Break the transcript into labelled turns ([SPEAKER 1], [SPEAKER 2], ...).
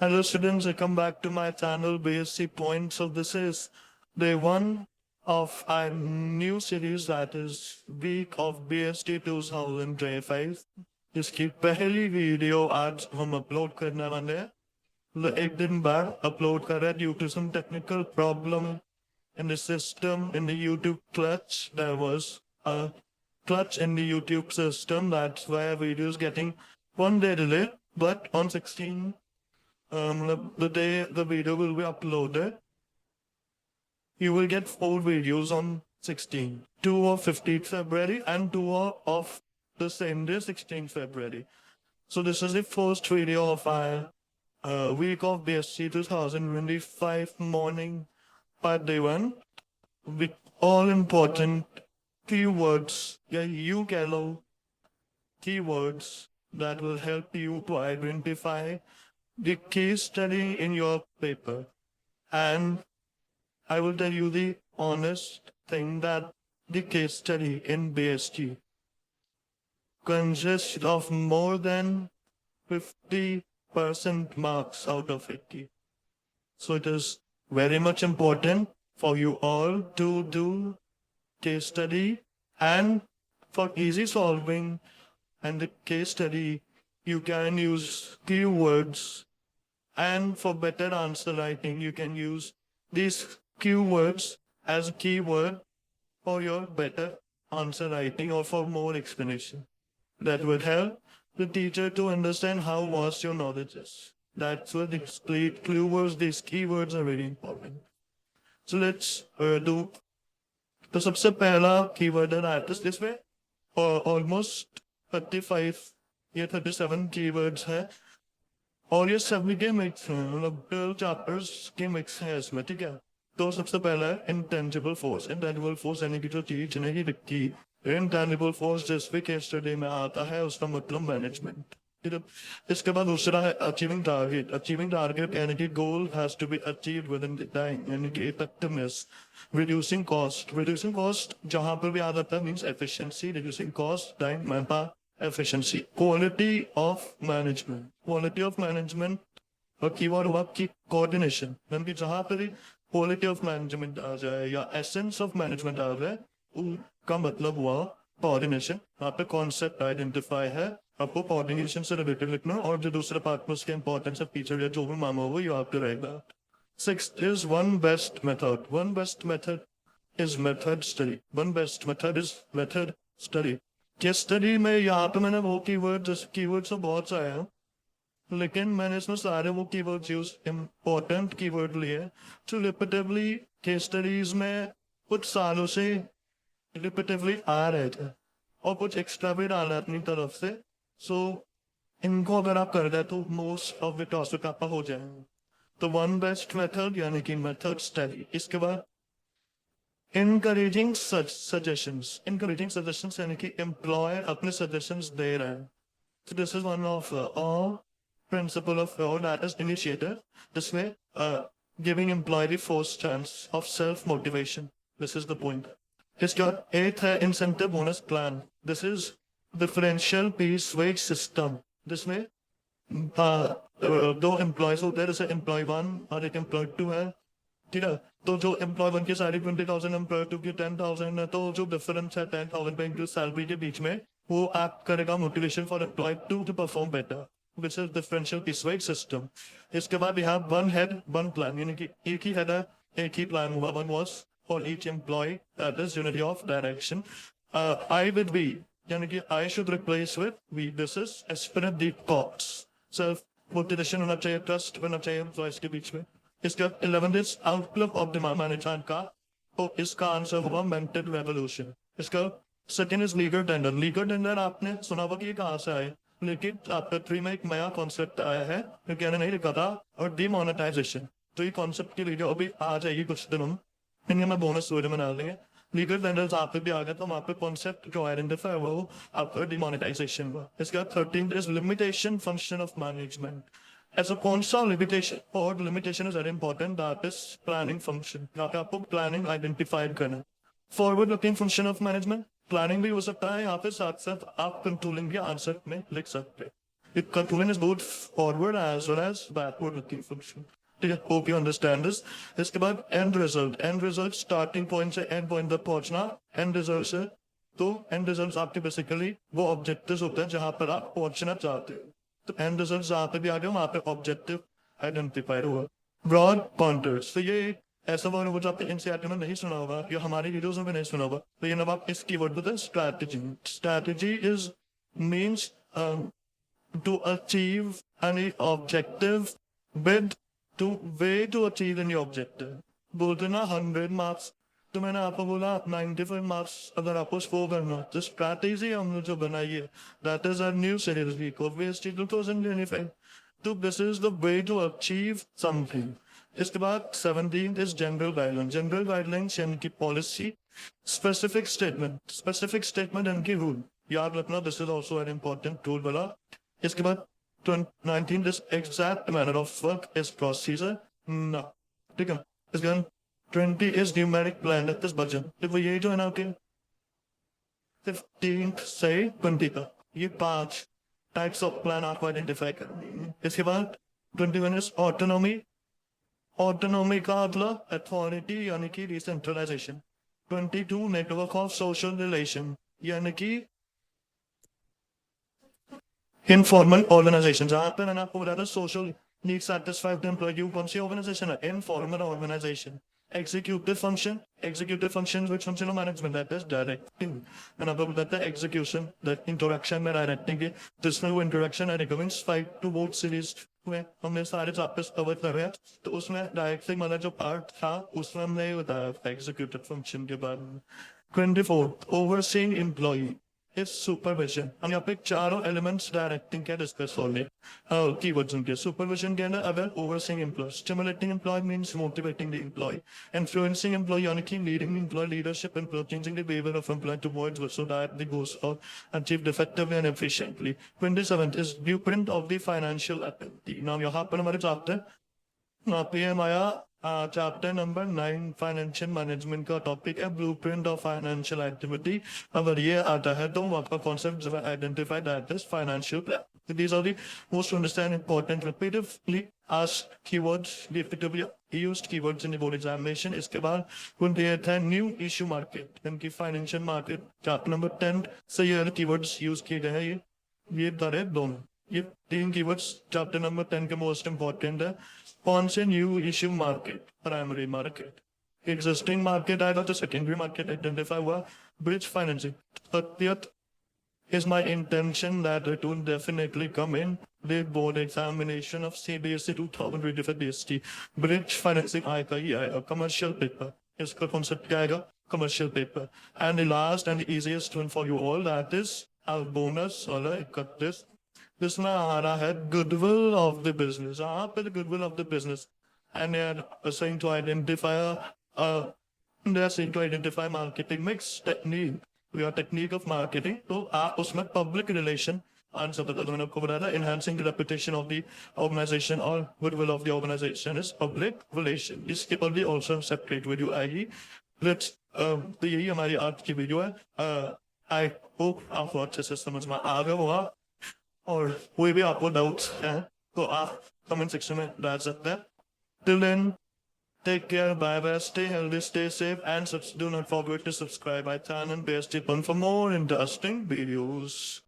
[SPEAKER 1] Hello students, welcome back to my channel BSc Point. So this is day one of our new series that is week of BSc 2025. इसकी पहली video आज हम upload करने वाले हैं. एक दिन बाद अपलोड कर रहे हैं due to some technical problem in the system in the YouTube clutch. There was a clutch in the YouTube system. That's why our video is getting one day delayed. But on 16 the day the video will be uploaded, you will get 4 videos on 16. 2 of 15th February and 2 of the same day, 16th February. So this is the first video of our week of BSc 2025 morning part day 1 with all important keywords, you yellow keywords that will help you to identify the case study in your paper. And I will tell you the honest thing that the case study in BST consists of more than 50% marks out of 80. So it is very much important for you all to do case study, and for easy solving and the case study you can use keywords, and for better answer writing you can use these keywords as a keyword for your better answer writing or for more explanation. That would help the teacher to understand how vast your knowledge is. That's what these keywords, these keywords are very important. So let's do. तो सबसे पहला keyword है that is this way, or almost 35 या 37 keywords है, और ये सभी के मिक्स हैं, मतलब 12 चैप्टर्स के मिक्स हैं इसमें, ठीक है. तो सबसे पहला है इंटेंजिबल फोर्स. इंटेंजिबल फोर्स यानी कि जो चीज नहीं दिखती. इंटेंजिबल फोर्स जिस भी केस स्टडी में आता है उसका मतलब मैनेजमेंट. इसके बाद दूसरा है अचीविंग टारगेट. अचीविंग टारगेट यानी कि goal has to be achieved within the time, यानी कि effectiveness. Reducing cost. Reducing cost जहां पर भी आ जाता है means efficiency. Reducing cost, time, manpower, efficiency. Quality of management. Quality of management और कीवर्ड हुआ की कोऑर्डिनेशन. यानी कि जहां पर क्वालिटी ऑफ मैनेजमेंट आ जाए या एसेंस ऑफ मैनेजमेंट आ जाए उसका मतलब हुआ कोऑर्डिनेशन. यहाँ पे कॉन्सेप्ट आइडेंटिफाई है, आपको कोऑर्डिनेशन से रिलेटेड लिखना, और जो दूसरे पार्ट में उसके इंपॉर्टेंस है फीचर या जो भी माना हो ये आपको रहेगा. Sixth is one best method. One best method is method study. One best method is method study. Case study में यहाँ पे मैंने वो कीवर्ड तो बहुत सारे हैं, लेकिन मैंने इसमें सारे वो कीवर्ड्स यूज इम्पोर्टेंट कीवर्ड लिए. तो रिपीटेबली केस स्टडीज में कुछ सालों से रिपीटेबली आ रहे थे और कुछ एक्स्ट्रा भी डाला अपनी तरफ से. सो इनको अगर आप कर दें तो मोस्ट ऑफ द टॉपिक आपका हो जाएगा. तो वन बेस्ट मेथड यानी कि मेथड स्टडी. इसके बाद encouraging such suggestions. Encouraging suggestions यानी कि employer अपने suggestions दे रहे हैं. So this is one of all principle of that is initiative. This way, giving employee the first chance of self motivation. This is the point. इसके बाद eighth है incentive bonus plan. This is differential piece wage system. This way, दो employees होते हैं, जैसे employee 1 और एक employee 2 है, ठीक है. तो जो एम्प्लॉय 1 की सैलरी 20,000, एम्प्लॉय 2 की 10,000 है, तो जो डिफरेंस है 10,000 पे इंक्रीज सैलरी के बीच में वो एक्ट करेगा motivation for employ 2 to perform better, which is differential piece wage system. इसके बाद we have one head one plan, यानी कि एक ही हेड है एक ही प्लान हुआ. One was for each employ, that is unity of direction. I with be यानी कि I should replace with we. This is esprit de corps. Self motivation होना चाहिए, ट्रस्ट होना चाहिए एम्प्लॉयज के बीच में. इसका 11th outlook of the management का, तो इसका आंसर होगा मेंटल रेवोल्यूशन. इसका second is legal tender. Legal tender आपने सुना होगा कि ये कहाँ से आए, लेकिन चैप्टर 3 में एक नया कॉन्सेप्ट आया है जो मैंने नहीं लिखा था, और डिमोनेटाइजेशन. तो ये कॉन्सेप्ट की वीडियो अभी आ जाएगी कुछ दिनों में, इन्हें मैं बोनस वीडियो में डाल देंगे. लीगल टेंडर आप पे भी आ गया, तो वहाँ पे कॉन्सेप्ट जो आइडेंटिफाई हुआ वो आपका डिमोनेटाइजेशन हुआ. इसका 13th is limitation function of management. As a कौन सा limitation, और limitation is very important, that is planning function. यहाँ पे आपको planning identify करना है. Forward looking function of management, planning भी हो सकता है यहाँ पे, साथ साथ आप controlling भी आंसर में लिख सकते हैं. It conclusion is both forward as well as backward looking function. ठीक है, hope you understand this. इसके बाद end result starting point से end point तक पहुंचना, end result से तो end results आपके basically वो objectives होते हैं जहां पर आप पहुंचना चाहते हो. तो end results जहां पे भी आ गए वहां पे objective identify हुआ. Broad pointers, तो ये ऐसा वर्ड होगा जो आपने एनसीईआरटी में नहीं सुना होगा या हमारी वीडियोस में भी नहीं सुना होगा. तो ये ना आप इस कीवर्ड पे strategy. Strategy is means to achieve any objective with to way to achieve any objective. बोलते ना 100 मार्क्स, तो मैंने आपको बोला 95 मार्क्स अगर आपको स्कोर करना तो स्ट्रैटेजी हमने जो बनाई है that is a new series week of west 2025. तो this is the way to achieve something. इसके बाद 17 is general guideline. General guidelines यानी कि पॉलिसी. स्पेसिफिक स्टेटमेंट यानी कि रूल. याद रखना this is also an important rule वाला. इसके बाद 19 this exact manner of work is procedure. No. ठीक है. इसके बाद 20 is numeric plan at this budget. देखो ये जो है ना कि 15 से 20 का ये 5 types of plan आपको identify करनी. इसके बाद 21 is autonomy. Autonomy का मतलब authority यानी कि decentralization. 22 network of social relation यानी कि इनफॉर्मल ऑर्गेनाइजेशन. जहां पे मैंने आपको बताया था सोशल नीड सेटिस्फाइड एम्प्लॉय कौन सी ऑर्गेनाइजेशन है? Informal organization. Executive function which function of management that is directing. मैंने आपको बताया था एग्जीक्यूशन दैट इंटरेक्शन में डायरेक्टिंग है. जिसमें वो इंटरेक्शन है रिकमेंड्स 5 to both सीरीज में हमने सारे चैप्टर्स कवर कर रहे हैं. तो उसमें डायरेक्टिंग वाला जो पार्ट था उसमें हमने बताया एग्जीक्यूटिव फंक्शन के बारे में. 24 ओवरसीइंग एम्प्लॉय is supervision. हम यहाँ पे चारों elements डायरेक्टिंग के डिस्कस हो रहे. कीवर्ड्स उनके सुपरविजन के अंदर अगर overseeing employ, stimulating employ means motivating the employ, influencing employ यानी कि leading employ, leadership employ, changing the behaviour of employ towards what so that the goals are achieved effectively and efficiently. 27 is blueprint of the financial activity. Now यहाँ पर हमारे chapter यहाँ पे हमारा chapter number 9 financial management का topic है blueprint of financial activity. अगर ये आता है तो आपका concept identify that is financial plan. These are the most to understand important repetitively asked keywords, repeatedly used keywords in the board examination. इसके बाद 28 है न्यू इशू मार्केट यानी कि फाइनेंशियल मार्केट. चैप्टर नंबर 10 से ये कीवर्ड्स यूज किए गए हैं. ये तरह दोनों ये 3 कीवर्ड्स चैप्टर नंबर 10 के मोस्ट इंपॉर्टेंट है. कौन से new issue market? Primary market. Existing market आएगा तो सेकेंडरी मार्केट आइडेंटिफाई हुआ. Bridge financing. 30th is my intention that it will definitely come in the board examination of CBSE 2025 BST. Bridge financing आएगा ही आएगा. Commercial paper इसका concept क्या आएगा? Commercial paper. And the last and easiest one for you all that is our bonus वाला 31. जिसमें आ रहा है goodwill of the business. यहाँ पे goodwill of the business and they are assigned to identify marketing mix technique. We are technique of marketing. तो आप उसमें public relation answer बता दो. मैंने आपको बताया था enhancing the reputation of the organization or goodwill of the organization is public relation. इसके पर भी also separate video आएगी. तो यही हमारी आज की वीडियो है. I hope आपको अच्छे से समझ में आ गया होगा और कोई भी आपको डाउट्स हैं तो आप कमेंट सेक्शन में डाल सकते हैं. Till then, take care, bye bye, stay healthy, stay safe, and do not forget to subscribe my channel BST Pun for more interesting videos.